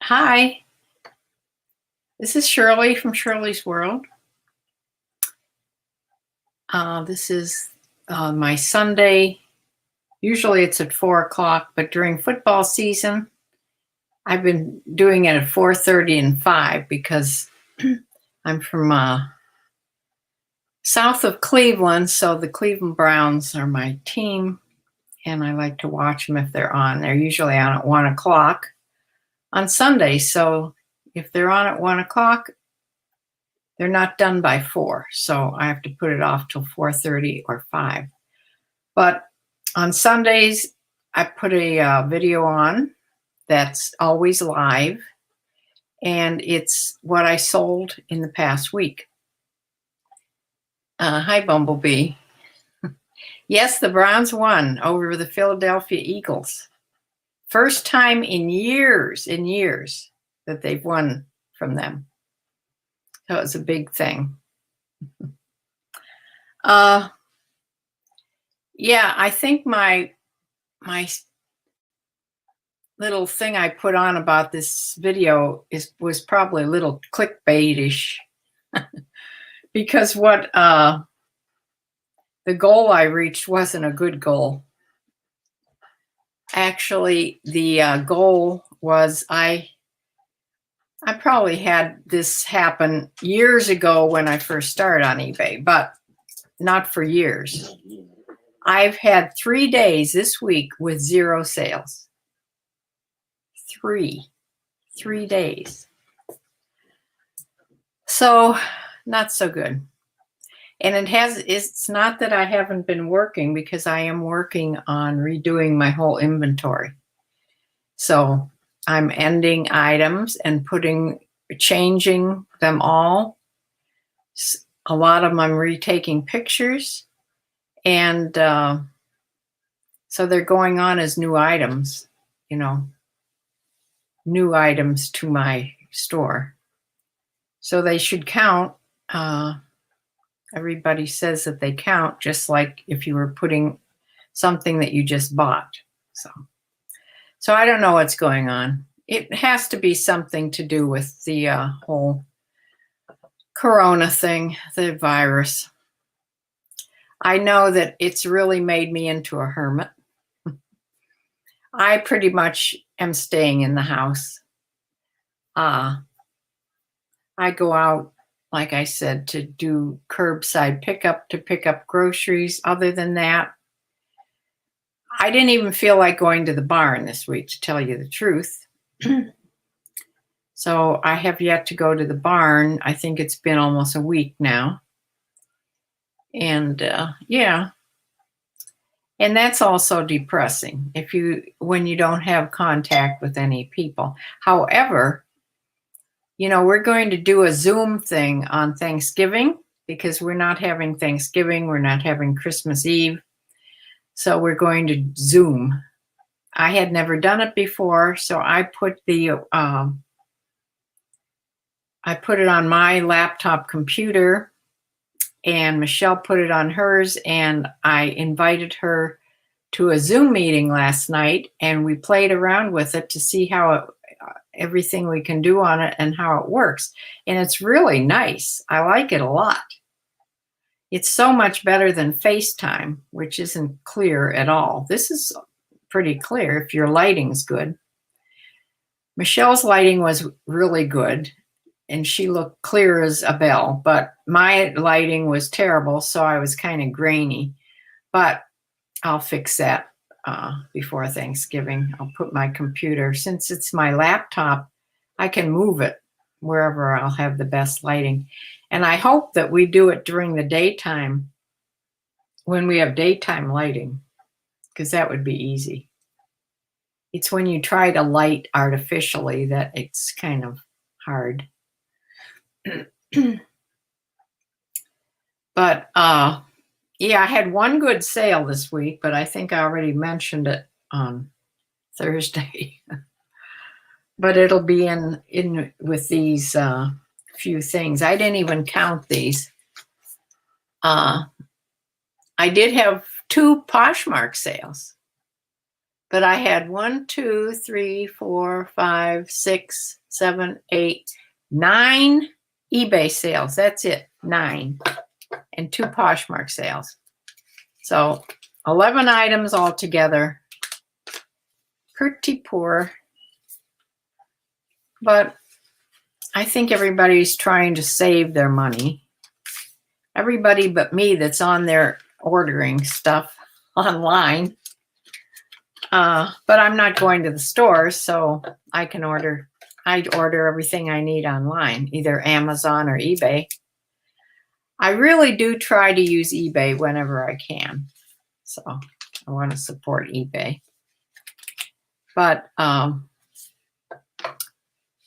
Hi, this is Shirley from Shirley's World. This is my Sunday. Usually it's at 4 o'clock, but during football season, I've been doing it at 4:30 and 5 because I'm from south of Cleveland, so the Cleveland Browns are my team, and I like to watch them if they're on. They're usually on at 1 o'clock on Sunday, so if they're on at 1 o'clock, they're not done by 4, so I have to put it off till 4:30 or 5. But on Sundays, I put a video on that's always live, and it's what I sold in the past week. Hi, Bumblebee. Yes, the Browns won over the Philadelphia Eagles. First time in years that they've won from them. So it's a big thing. Yeah, I think my little thing I put on about this video was probably a little clickbaitish because what the goal I reached wasn't a good goal. Actually, the goal was I probably had this happen years ago when I first started on eBay, but not for years. I've had 3 days this week with 0 sales. Three days. So not so good. And it's not that I haven't been working, because I am working on redoing my whole inventory. So I'm ending items and changing them all. A lot of them I'm retaking pictures, and so they're going on as new items, new items to my store. So they should count. Everybody says that they count just like if you were putting something that you just bought. So I don't know what's going on. It has to be something to do with the whole corona thing, the virus. I know that it's really made me into a hermit. I pretty much am staying in the house. I go out, like I said, to do curbside pickup, to pick up groceries. Other than that, I didn't even feel like going to the barn this week, to tell you the truth. So I have yet to go to the barn. I think it's been almost a week now. And yeah. And that's also depressing when you don't have contact with any people. However, we're going to do a Zoom thing on Thanksgiving, because we're not having Thanksgiving. We're not having Christmas Eve. So we're going to Zoom. I had never done it before, so I put it on my laptop computer, and Michelle put it on hers, and I invited her to a Zoom meeting last night, and we played around with it to see how everything we can do on it and how it works. And it's really nice. I like it a lot. It's so much better than FaceTime, which isn't clear at all. This is pretty clear if your lighting's good. Michelle's lighting was really good, and she looked clear as a bell, but my lighting was terrible, so I was kind of grainy. But I'll fix that before Thanksgiving. I'll put my computer, since it's my laptop, I can move it wherever I'll have the best lighting. And I hope that we do it during the daytime, when we have daytime lighting, because that would be easy. It's when you try to light artificially that it's kind of hard. But yeah, I had one good sale this week, but I think I already mentioned it on Thursday. But it'll be in with these few things. I didn't even count these. I did have 2 Poshmark sales, but I had 1, 2, 3, 4, 5, 6, 7, 8, 9 eBay sales. That's it, 9. And 2 Poshmark sales. So 11 items altogether. Pretty poor. But I think everybody's trying to save their money. Everybody but me that's on there ordering stuff online. But I'm not going to the stores, so I order everything I need online, either Amazon or eBay. I really do try to use eBay whenever I can. So I want to support eBay. But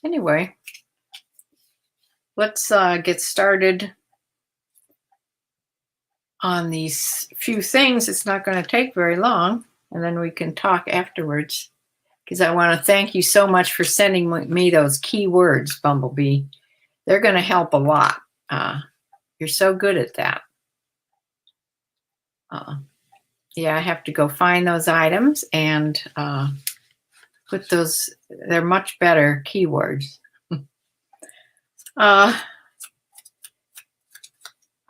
anyway, let's get started on these few things. It's not going to take very long, and then we can talk afterwards, because I want to thank you so much for sending me those keywords, Bumblebee. They're going to help a lot. You're so good at that. Yeah, I have to go find those items and put those. They're much better keywords.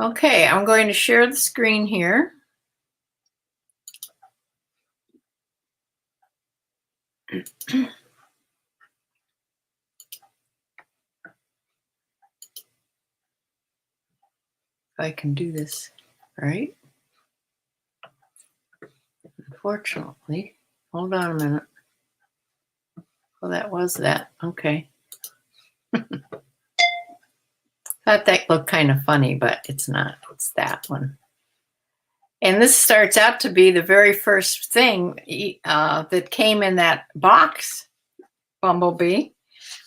Okay, I'm going to share the screen here. If I can do this right. Unfortunately, hold on a minute. Well, that was that. Okay. Thought that looked kind of funny, but it's not. It's that one. And this starts out to be the very first thing that came in that box, Bumblebee,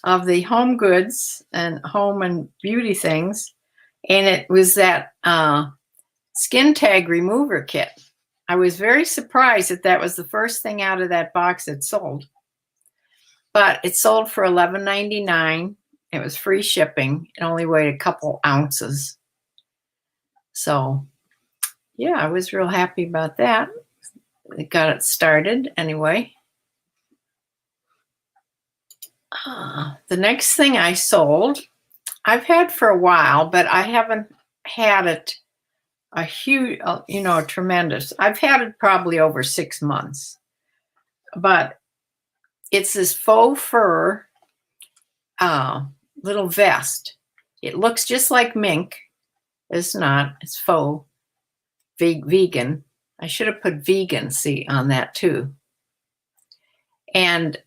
of the home goods and home and beauty things. And it was that skin tag remover kit. I was very surprised that that was the first thing out of that box that sold. But it sold for $11.99. It was free shipping. It only weighed a couple ounces. So, yeah, I was real happy about that. It got it started anyway. The next thing I sold, I've had for a while, but I haven't had it a huge, tremendous. I've had it probably over 6 months. But it's this faux fur little vest. It looks just like mink. It's not. It's faux. Vegan. I should have put vegan on that too. And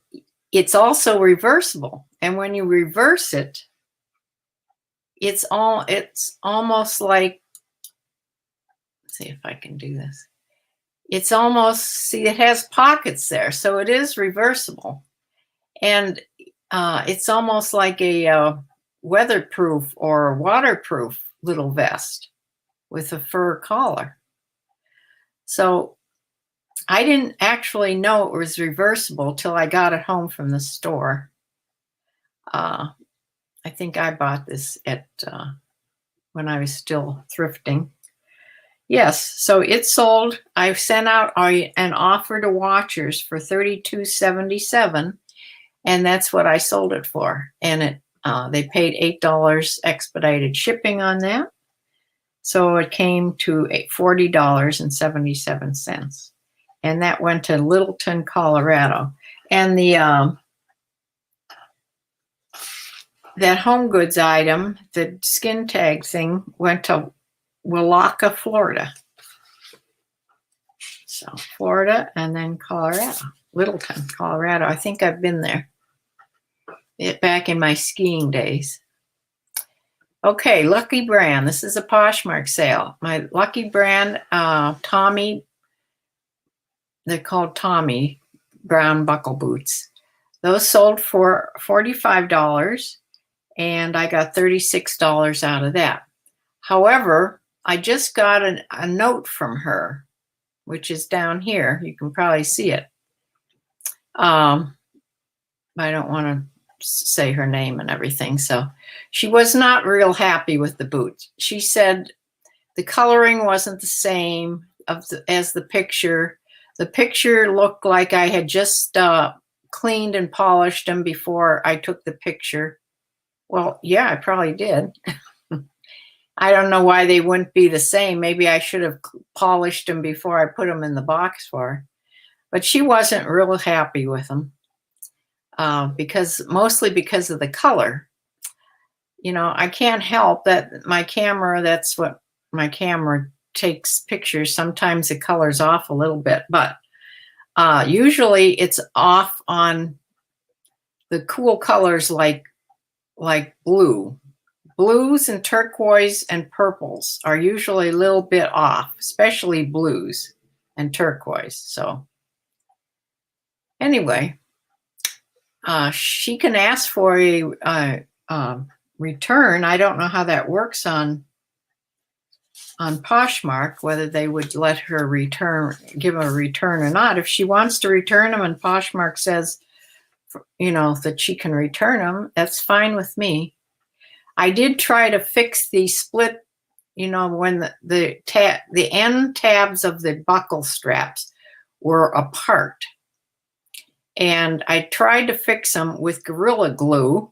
it's also reversible. And when you reverse it, it's almost like, let's see if I can do this. It's almost, see, it has pockets there. So it is reversible. And it's almost like a weatherproof or waterproof little vest with a fur collar. So I didn't actually know it was reversible till I got it home from the store. I think I bought this at when I was still thrifting. Yes, so it sold. I sent out an offer to watchers for $32.77, and that's what I sold it for. And they paid $8 expedited shipping on that. So it came to $40.77. And that went to Littleton, Colorado. And the that home goods item, the skin tag thing, went to Willaca, Florida. So Florida and then Colorado, Littleton, Colorado. I think I've been there back in my skiing days. Okay, Lucky Brand. This is a Poshmark sale. My Lucky Brand Tommy, they're called Tommy brown buckle boots. Those sold for $45, and I got $36 out of that. However, I just got a note from her, which is down here. You can probably see it. I don't want to say her name and everything. So she was not real happy with the boots. She said the coloring wasn't the same as the picture. The picture looked like I had just cleaned and polished them before I took the picture. Well, yeah, I probably did. I don't know why they wouldn't be the same. Maybe I should have polished them before I put them in the box for her. But she wasn't real happy with them mostly because of the color. You know, I can't help that my camera, that's what my camera takes pictures. Sometimes the color's off a little bit, but usually it's off on the cool colors like blue. Blues and turquoise and purples are usually a little bit off, especially blues and turquoise. So anyway, she can ask for a return. I don't know how that works on Poshmark, whether they would let her give a return or not. If she wants to return them and Poshmark says, you know, that she can return them, that's fine with me. I did try to fix the split, you know, when the end tabs of the buckle straps were apart. And I tried to fix them with Gorilla Glue.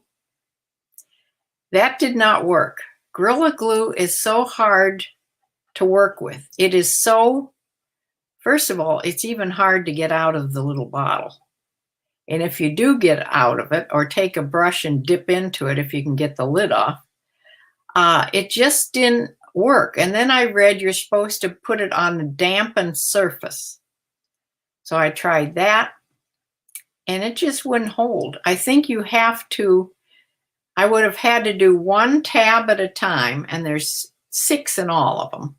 That did not work. Gorilla Glue is so hard to work with. It is so, first of all, it's even hard to get out of the little bottle. And if you do get out of it, or take a brush and dip into it, if you can get the lid off, it just didn't work. And then I read you're supposed to put it on a dampened surface. So I tried that, and it just wouldn't hold. I think you have to, I would have had to do one tab at a time, and there's 6 in all of them.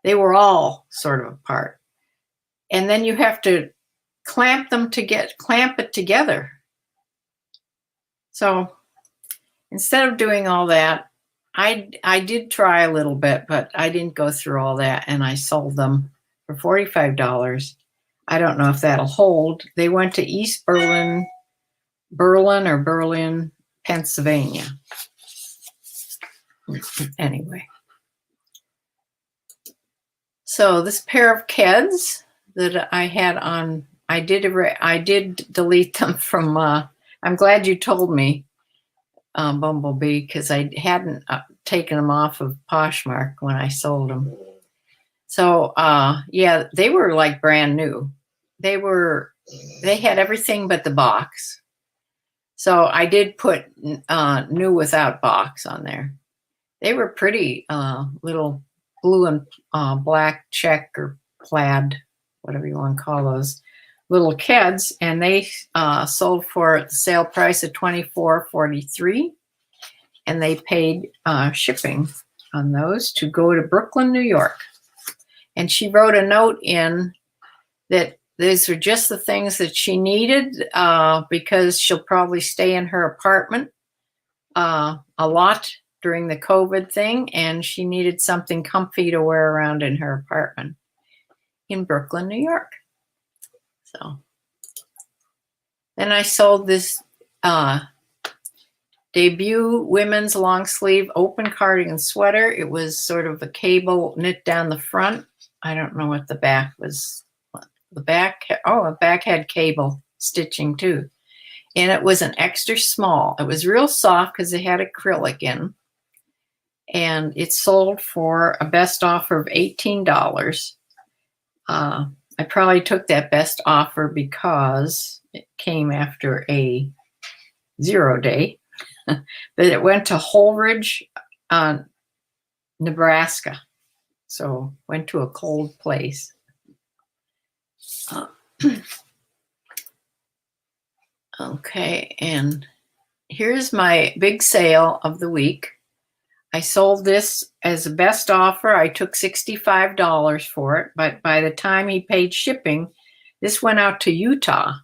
They were all sort of apart. And then you have to clamp it together. So instead of doing all that, I did try a little bit, but I didn't go through all that, and I sold them for $45. I don't know if that'll hold. They went to East Berlin, Pennsylvania. Anyway. So this pair of Keds that I had on, I did delete them from, I'm glad you told me, Bumblebee, because I hadn't taken them off of Poshmark when I sold them. So yeah, they were like brand new. They had everything but the box. So I did put new without box on there. They were pretty little blue and black check or plaid, whatever you want to call those, little Keds, and they sold for the sale price of $24.43, and they paid shipping on those to go to Brooklyn, New York. And she wrote a note in that these are just the things that she needed because she'll probably stay in her apartment a lot during the COVID thing, and she needed something comfy to wear around in her apartment in Brooklyn, New York. So then I sold this debut women's long sleeve open cardigan sweater. It was sort of a cable knit down the front. I don't know what the back was. The back had cable stitching too. And it was an extra small. It was real soft because it had acrylic in. And it sold for a best offer of $18. I probably took that best offer because it came after a 0 day. But it went to Holdridge, Nebraska. So went to a cold place. Okay, and here's my big sale of the week. I sold this as a best offer. I took $65 for it, but by the time he paid shipping, this went out to Utah,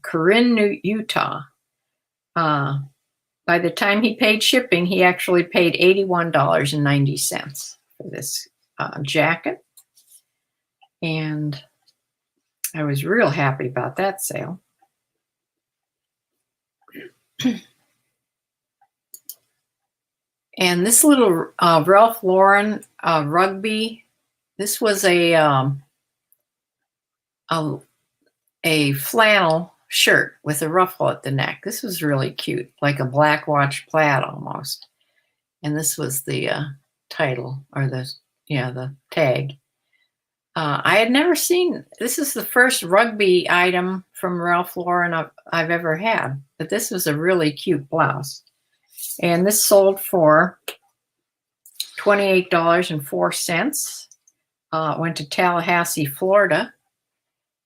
Corinne, Utah. By the time he paid shipping, he actually paid $81.90 for this jacket. And I was real happy about that sale. And this little Ralph Lauren rugby, this was a a flannel shirt with a ruffle at the neck. This was really cute, like a black watch plaid almost. And this was the title, or the tag. I had never seen, this is the first rugby item from Ralph Lauren I've ever had, but this was a really cute blouse. And this sold for $28.04. Went to Tallahassee, Florida.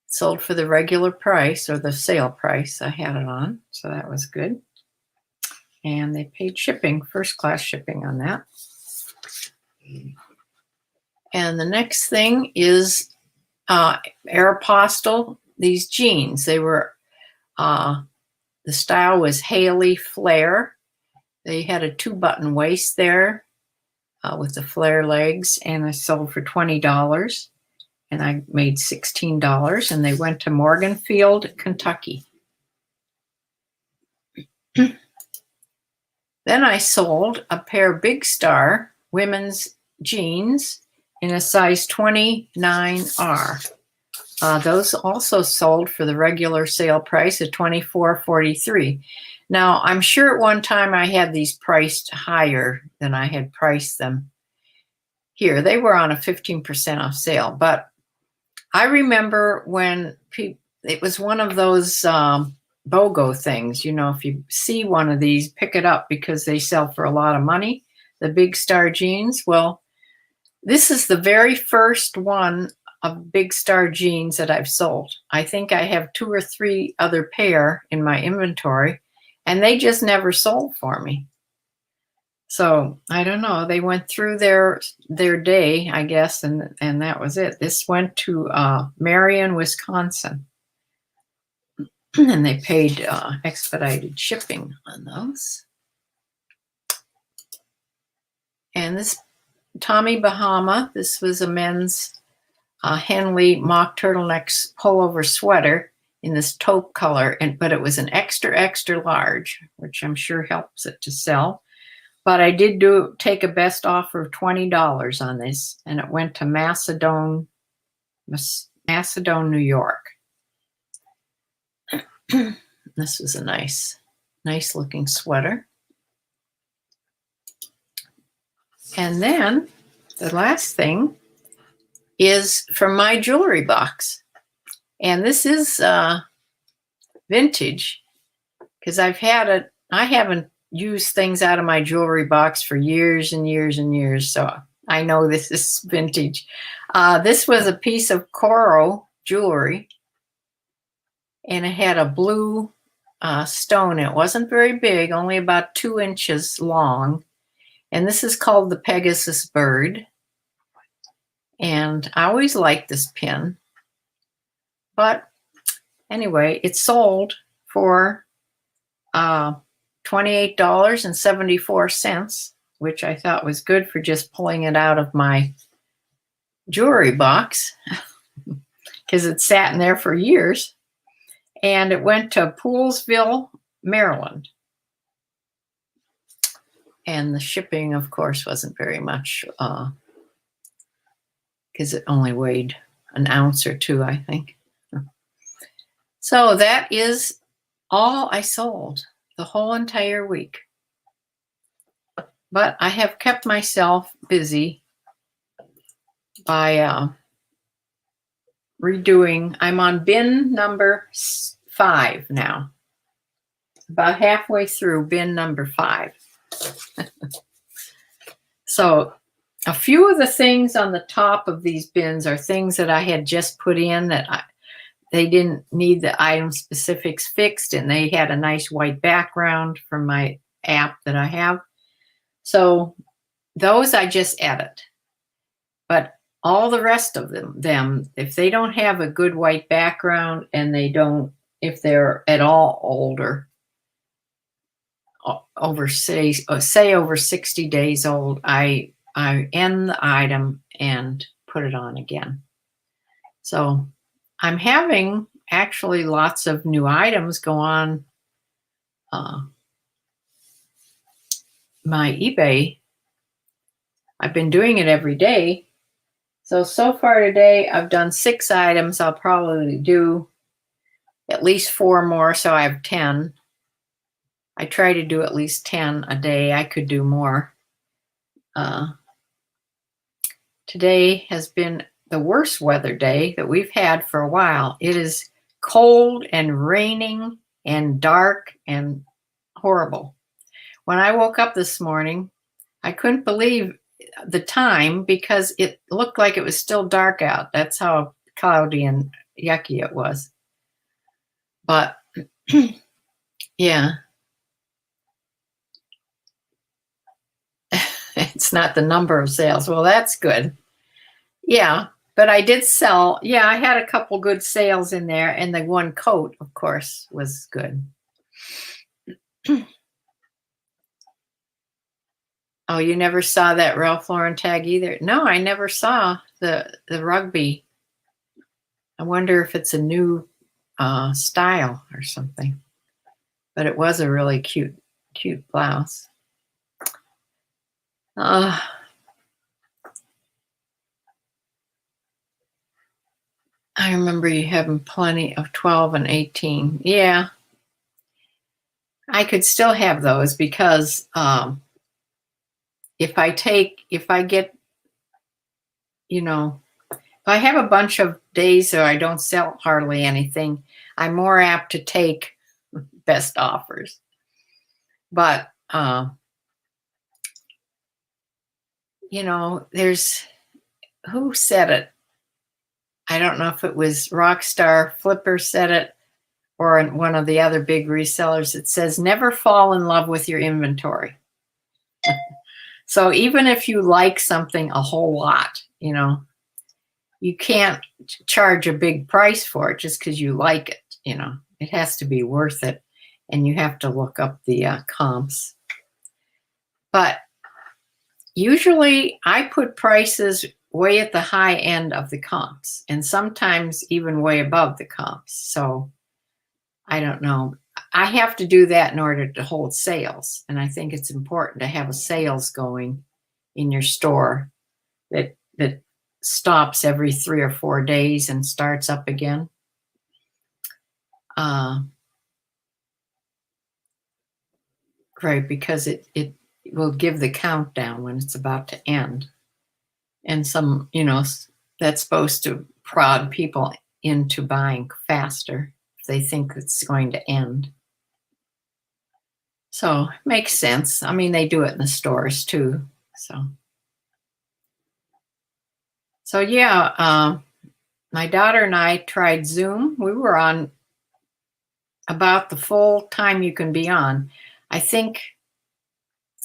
Sold for the regular price, or the sale price. I had it on, so that was good. And they paid shipping, first class shipping on that. And the next thing is Aeropostale, these jeans. They were, the style was Haley Flare. They had a 2-button waist there with the flare legs, and I sold for $20. And I made $16, and they went to Morganfield, Kentucky. Then I sold a pair of Big Star women's jeans in a size 29R. Those also sold for the regular sale price of $24.43. Now, I'm sure at one time I had these priced higher than I had priced them here. They were on a 15% off sale, but I remember when it was one of those BOGO things. If you see one of these, pick it up because they sell for a lot of money, the Big Star jeans. Well, this is the very first one of Big Star jeans that I've sold. I think I have 2 or 3 other pair in my inventory, and they just never sold for me. So I don't know. They went through their day, I guess, and that was it. This went to Marion, Wisconsin, and they paid expedited shipping on those. And this Tommy Bahama, this was a men's Henley mock turtleneck pullover sweater in this taupe color, but it was an extra, extra large, which I'm sure helps it to sell. But I did take a best offer of $20 on this, and it went to Macedon, New York. This was a nice looking sweater. And then the last thing is from my jewelry box. And this is vintage, because I haven't used things out of my jewelry box for years and years and years. So I know this is vintage. This was a piece of coral jewelry, and it had a blue stone. It wasn't very big, only about 2 inches long. And this is called the Pegasus bird. And I always liked this pin. But anyway, it sold for $28.74, which I thought was good for just pulling it out of my jewelry box because it sat in there for years. And it went to Poolesville, Maryland. And the shipping, of course, wasn't very much because it only weighed an ounce or 2, I think. So that is all I sold the whole entire week. But I have kept myself busy by redoing. I'm on bin number 5 now. About halfway through bin number 5. So a few of the things on the top of these bins are things that I had just put in that they didn't need the item specifics fixed, and they had a nice white background from my app that I have. So those I just edit. But all the rest of them, if they don't have a good white background, and if they're at all older, over say over 60 days old, I end the item and put it on again. So I'm having actually lots of new items go on my eBay. I've been doing it every day. So far today, I've done 6 items. I'll probably do at least 4 more, so I have 10. I try to do at least 10 a day. I could do more. Today has been the worst weather day that we've had for a while. It is cold and raining and dark and horrible. When I woke up this morning, I couldn't believe the time because it looked like it was still dark out. That's how cloudy and yucky it was. But yeah, it's not the number of sales. Well, that's good. Yeah, but I did sell. Yeah, I had a couple good sales in there, and the one coat, of course, was good. Oh, you never saw that Ralph Lauren tag either? No, I never saw the rugby. I wonder if it's a new style or something. But it was a really cute blouse. I remember you having plenty of 12 and 18. Yeah, I could still have those because if I get, if I have a bunch of days or I don't sell hardly anything, I'm more apt to take best offers. But, there's, who said it? I don't know if it was Rockstar Flipper said it or one of the other big resellers. It says, never fall in love with your inventory. So even if you like something a whole lot, you can't charge a big price for it just because you like it. It has to be worth it. And you have to look up the comps. But usually I put prices way at the high end of the comps and sometimes even way above the comps. So I don't know. I have to do that in order to hold sales. And I think it's important to have a sales going in your store that stops every 3 or 4 days and starts up again. Right, because it will give the countdown when it's about to end. And some, that's supposed to prod people into buying faster if they think it's going to end. So it makes sense. I mean, they do it in the stores too. So yeah, my daughter and I tried Zoom. We were on about the full time you can be on. I think,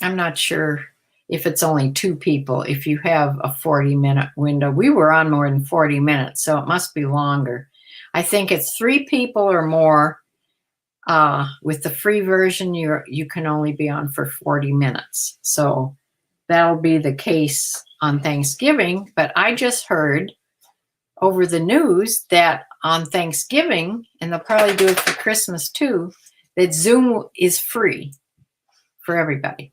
I'm not sure if it's only 2 people, if you have a 40-minute window. We were on more than 40 minutes, so it must be longer. I think it's 3 people or more. With the free version, you can only be on for 40 minutes. So that'll be the case on Thanksgiving. But I just heard over the news that on Thanksgiving, and they'll probably do it for Christmas too, that Zoom is free for everybody.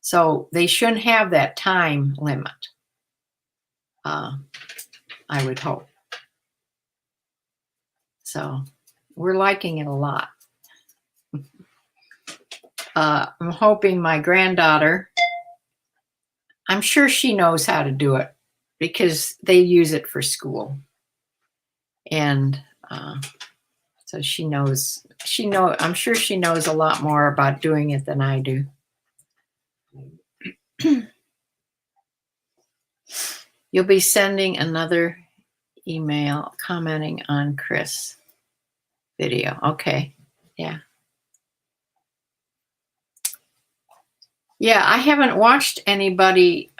So they shouldn't have that time limit. I would hope. So we're liking it a lot. I'm hoping my granddaughter, I'm sure she knows how to do it because they use it for school. And so she knows, I'm sure she knows a lot more about doing it than I do. You'll be sending another email commenting on Chris video. Okay. Yeah. Yeah, I haven't watched anybody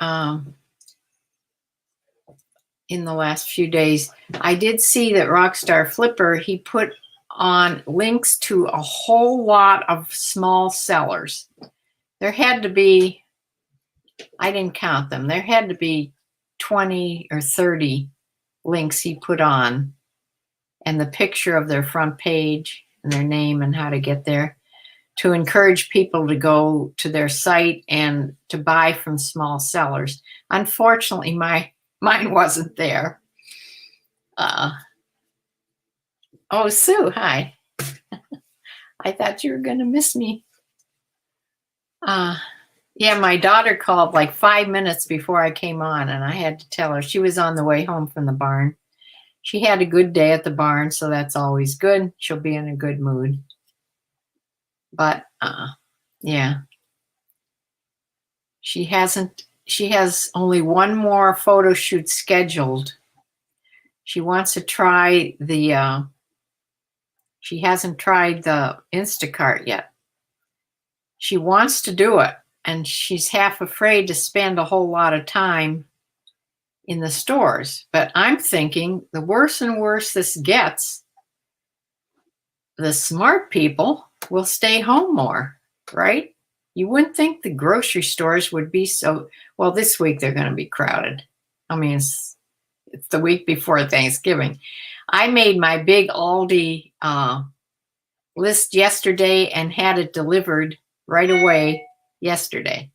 in the last few days. I did see that Rockstar Flipper, he put on links to a whole lot of small sellers. There had to be, I didn't count them, there had to be 20 or 30 links he put on, and the picture of their front page and their name and how to get there, to encourage people to go to their site and to buy from small sellers. Unfortunately, my Mine wasn't there. Oh, Sue, hi. I thought you were going to miss me. Yeah, my daughter called like 5 minutes before I came on, and I had to tell her she was on the way home from the barn. She had a good day at the barn, so that's always good. She'll be in a good mood. But yeah, she has only one more photo shoot scheduled. She wants to try she hasn't tried the Instacart yet. She wants to do it, and she's half afraid to spend a whole lot of time in the stores. But I'm thinking the worse and worse this gets, the smart people will stay home more, right? You wouldn't think the grocery stores would be so, well, this week they're going to be crowded. I mean, it's the week before Thanksgiving. I made my big Aldi list yesterday and had it delivered right away yesterday.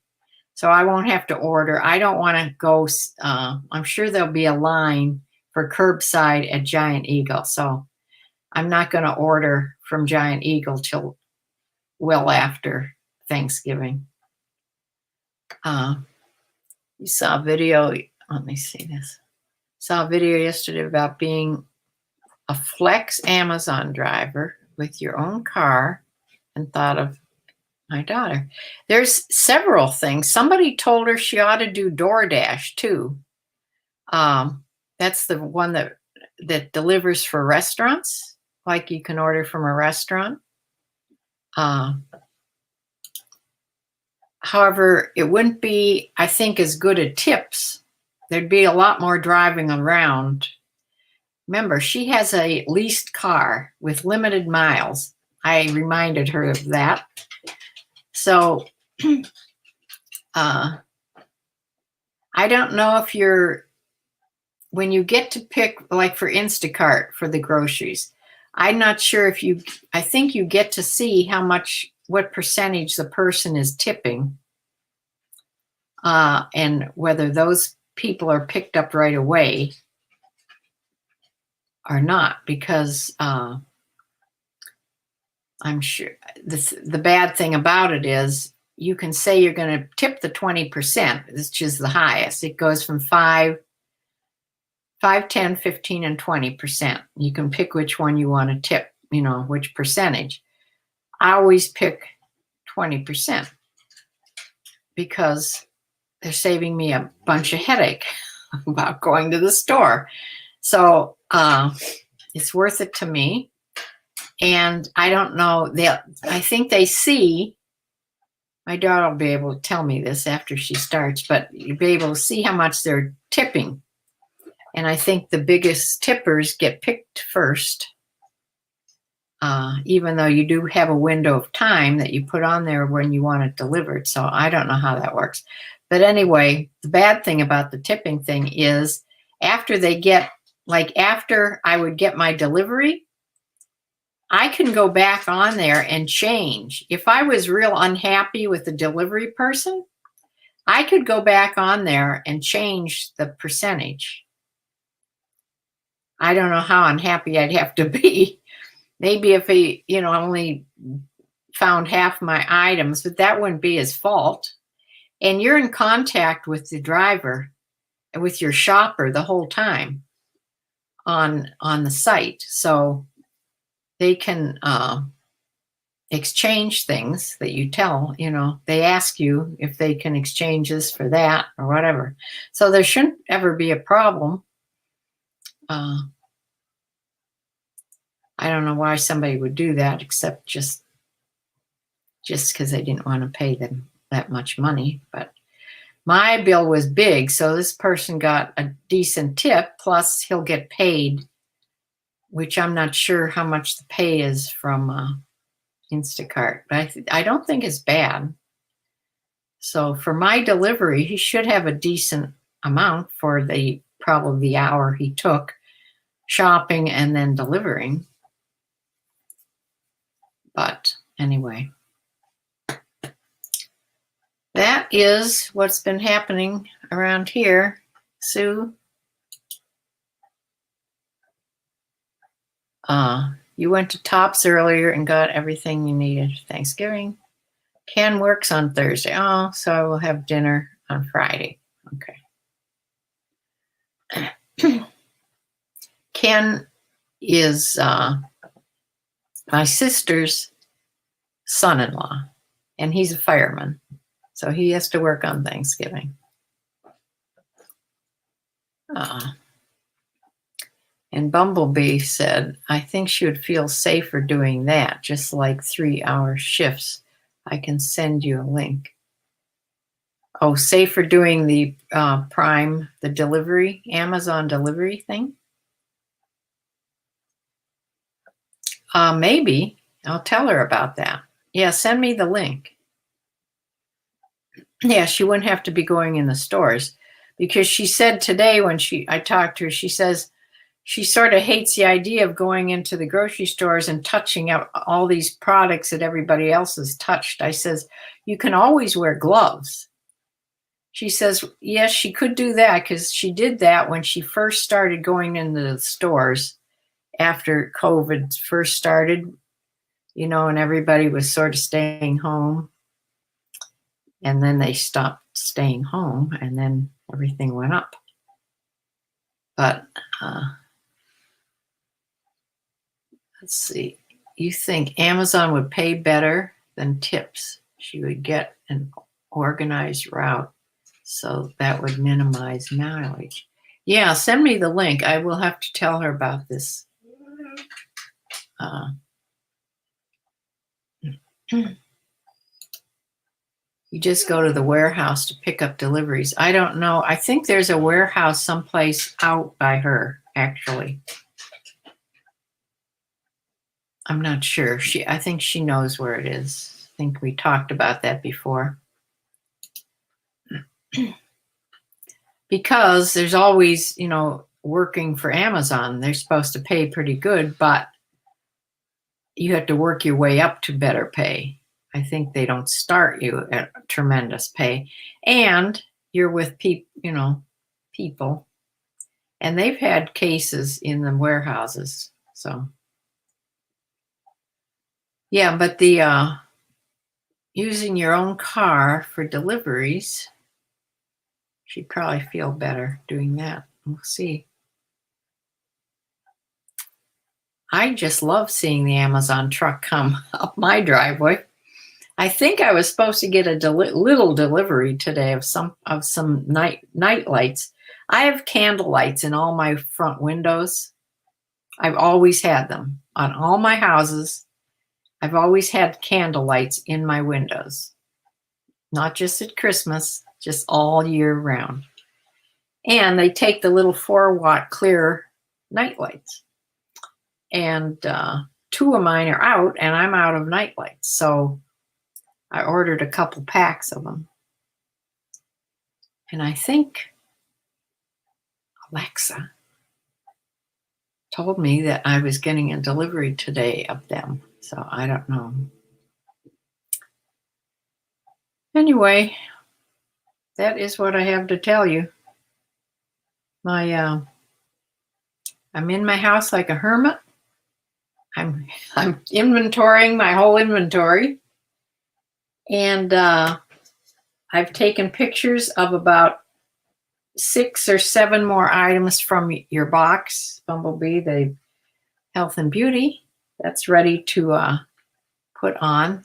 So I won't have to order. I don't want to go, I'm sure there'll be a line for curbside at Giant Eagle. So I'm not going to order from Giant Eagle till well after Thanksgiving. You saw a video, let me see this. Saw a video yesterday about being a flex Amazon driver with your own car, and thought of my daughter. There's several things. Somebody told her she ought to do DoorDash too. That's the one that delivers for restaurants, like you can order from a restaurant. However, it wouldn't be, I think, as good at tips. There'd be a lot more driving around. Remember, she has a leased car with limited miles. I reminded her of that. So I don't know if when you get to pick, like for Instacart for the groceries, I'm not sure if I think you get to see what percentage the person is tipping, and whether those people are picked up right away or not, because I'm sure the bad thing about it is you can say you're going to tip the 20%, which is the highest. It goes from 5, 10, 15, and 20%. You can pick which one you want to tip, which percentage. I always pick 20% because they're saving me a bunch of headache about going to the store. So it's worth it to me. And I don't know, I think they see, my daughter will be able to tell me this after she starts, but you'll be able to see how much they're tipping. And I think the biggest tippers get picked first, even though you do have a window of time that you put on there when you want it delivered. So I don't know how that works. But anyway, the bad thing about the tipping thing is after I would get my delivery, I can go back on there and change. If I was real unhappy with the delivery person, I could go back on there and change the percentage. I don't know how unhappy I'd have to be. Maybe if he, only found half my items, but that wouldn't be his fault. And you're in contact with the driver and with your shopper the whole time on the site. So they can exchange things that you tell, they ask you if they can exchange this for that or whatever. So there shouldn't ever be a problem. I don't know why somebody would do that, except just because they didn't want to pay them that much money. But my bill was big, so this person got a decent tip, plus he'll get paid, which I'm not sure how much the pay is from Instacart, but I don't think it's bad. So for my delivery, he should have a decent amount for probably the hour he took shopping and then delivering. But anyway, that is what's been happening around here. Sue, You went to Tops earlier and got everything you needed for Thanksgiving. Ken works on Thursday. Oh, so I will have dinner on Friday. Okay. Ken is my sister's son-in-law, and he's a fireman, so he has to work on Thanksgiving. And Bumblebee said, I think she would feel safer doing that, just like 3-hour shifts. I can send you a link. Oh, safer doing the Prime, the delivery, Amazon delivery thing? Maybe. I'll tell her about that. Yeah, send me the link. Yeah, she wouldn't have to be going in the stores, because she said today when I talked to her, she says she sort of hates the idea of going into the grocery stores and touching out all these products that everybody else has touched. I says, you can always wear gloves. She says, yes, she could do that, because she did that when she first started going into the stores after COVID first started, and everybody was sort of staying home. And then they stopped staying home, and then everything went up. But let's see. You think Amazon would pay better than tips? She would get an organized route, so that would minimize mileage. Yeah, send me the link. I will have to tell her about this. You just go to the warehouse to pick up deliveries. I don't know. I think there's a warehouse someplace out by her, actually. I'm not sure. I think she knows where it is. I think we talked about that before. Because there's always, working for Amazon, they're supposed to pay pretty good, but you have to work your way up to better pay. I think they don't start you at tremendous pay. And you're with people. And they've had cases in the warehouses. So, yeah, but the using your own car for deliveries, she'd probably feel better doing that. We'll see. I just love seeing the Amazon truck come up my driveway. I think I was supposed to get a little delivery today of some night lights. I have candle lights in all my front windows. I've always had them on all my houses. I've always had candle lights in my windows, not just at Christmas, just all year round. And they take the little 4-watt clear night lights. And 2 of mine are out, and I'm out of night lights. So I ordered a couple packs of them. And I think Alexa told me that I was getting a delivery today of them. So I don't know. Anyway, that is what I have to tell you. I'm in my house like a hermit. I'm inventorying my whole inventory. And I've taken pictures of about 6 or 7 more items from your box, Bumblebee, the health and beauty. That's ready to put on.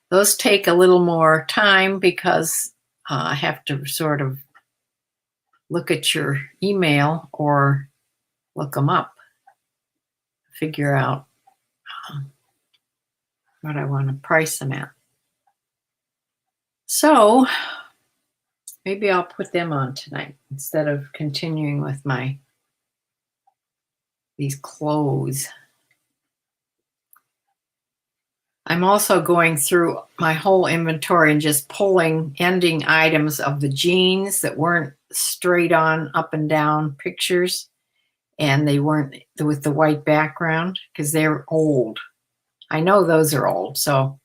Those take a little more time because I have to sort of look at your email or look them up, figure out what I want to price them at. So maybe I'll put them on tonight instead of continuing with these clothes. I'm also going through my whole inventory and just pulling ending items of the jeans that weren't straight on up and down pictures, and they weren't with the white background because they're old. I know those are old, so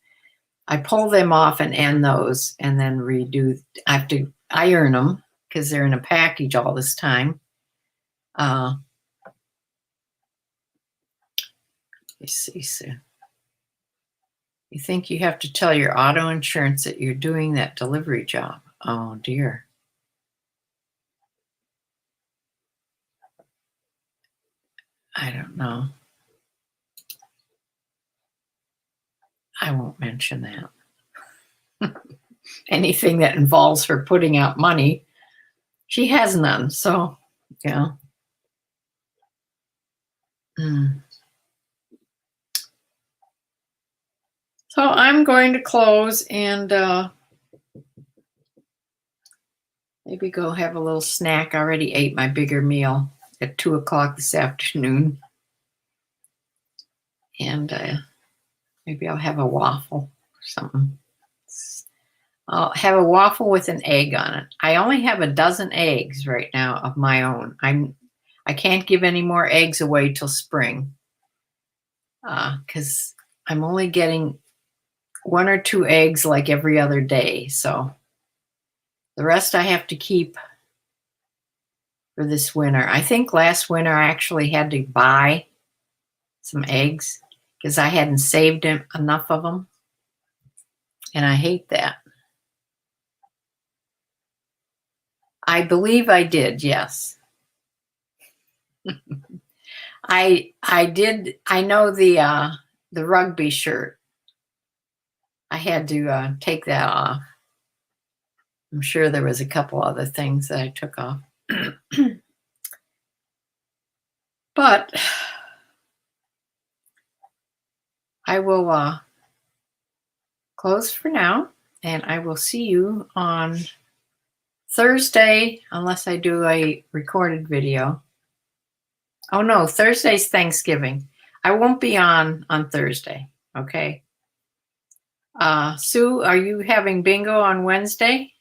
I pull them off and end those and then redo. I have to iron them because they're in a package all this time. You see, Sue. You think you have to tell your auto insurance that you're doing that delivery job. Oh, dear. I don't know. I won't mention that. Anything that involves her putting out money, she has none. So, yeah. So I'm going to close and maybe go have a little snack. I already ate my bigger meal at 2 o'clock this afternoon. And maybe I'll have a waffle or something. I'll have a waffle with an egg on it. I only have a dozen eggs right now of my own. I can't give any more eggs away till spring because I'm only getting 1 or 2 eggs like every other day. So the rest I have to keep for this winter. I think last winter I actually had to buy some eggs because I hadn't saved enough of them. And I hate that. I believe I did, yes. I did. I know the rugby shirt. I had to take that off. I'm sure there was a couple other things that I took off. But I will close for now, and I will see you on Thursday, unless I do a recorded video. Oh no, Thursday's Thanksgiving. I won't be on Thursday, okay? Sue, are you having bingo on Wednesday?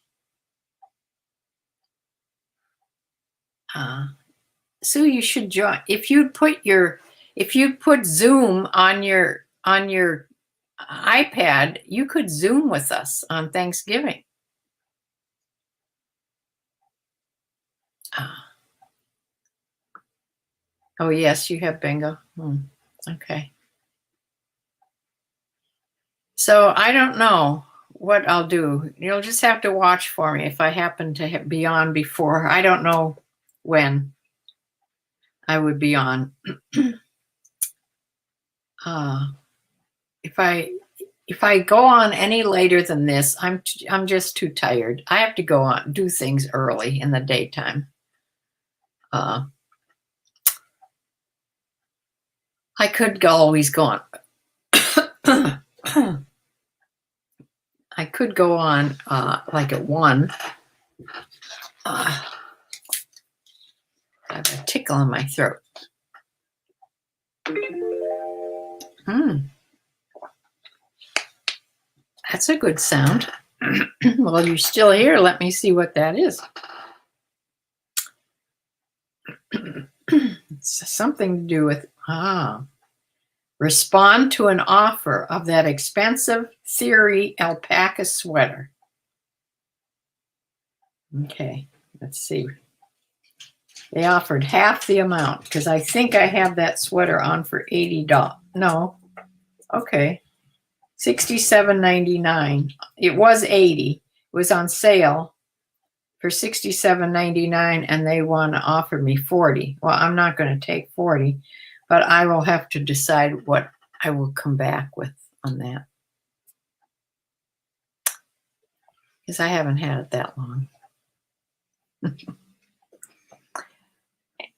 Sue, you should join. If you put Zoom on your iPad, you could Zoom with us on Thanksgiving. Oh yes, you have bingo. Okay. So I don't know what I'll do. You'll just have to watch for me if I happen to be on before. I don't know when I would be on. If I go on any later than this, I'm just too tired. I have to go on do things early in the daytime. I could always go on. I could go on like at 1. I have a tickle in my throat. That's a good sound. Well, you're still here. Let me see what that is. It's something to do with, respond to an offer of that expensive Theory alpaca sweater. Okay, let's see. They offered half the amount because I think I have that sweater on for $80. No, okay, $67.99. It was $80. It was on sale for $67.99, and they want to offer me $40. Well, I'm not going to take $40, but I will have to decide what I will come back with on that because I haven't had it that long.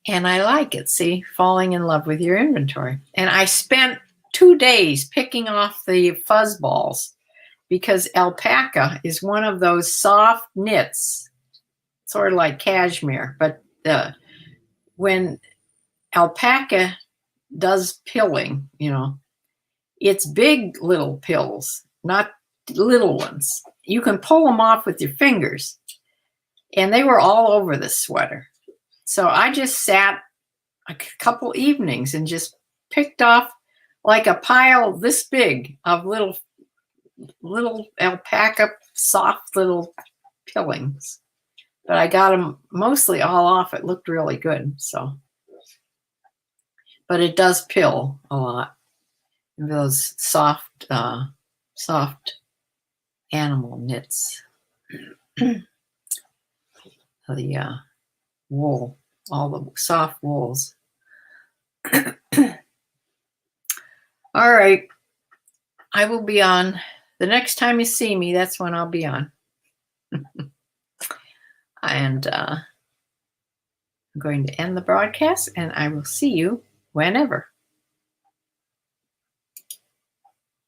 And I like it, see, falling in love with your inventory. And I spent 2 days picking off the fuzz balls because alpaca is one of those soft knits, sort of like cashmere. But when alpaca does pilling, it's big little pills, not little ones. You can pull them off with your fingers. And they were all over the sweater. So I just sat a couple evenings and just picked off like a pile this big of little alpaca, soft little pillings. But I got them mostly all off. It looked really good. So, but it does pill a lot. those soft animal knits. The wool, all the soft wools. All right. I will be on. The next time you see me, that's when I'll be on. And I'm going to end the broadcast, and I will see you whenever.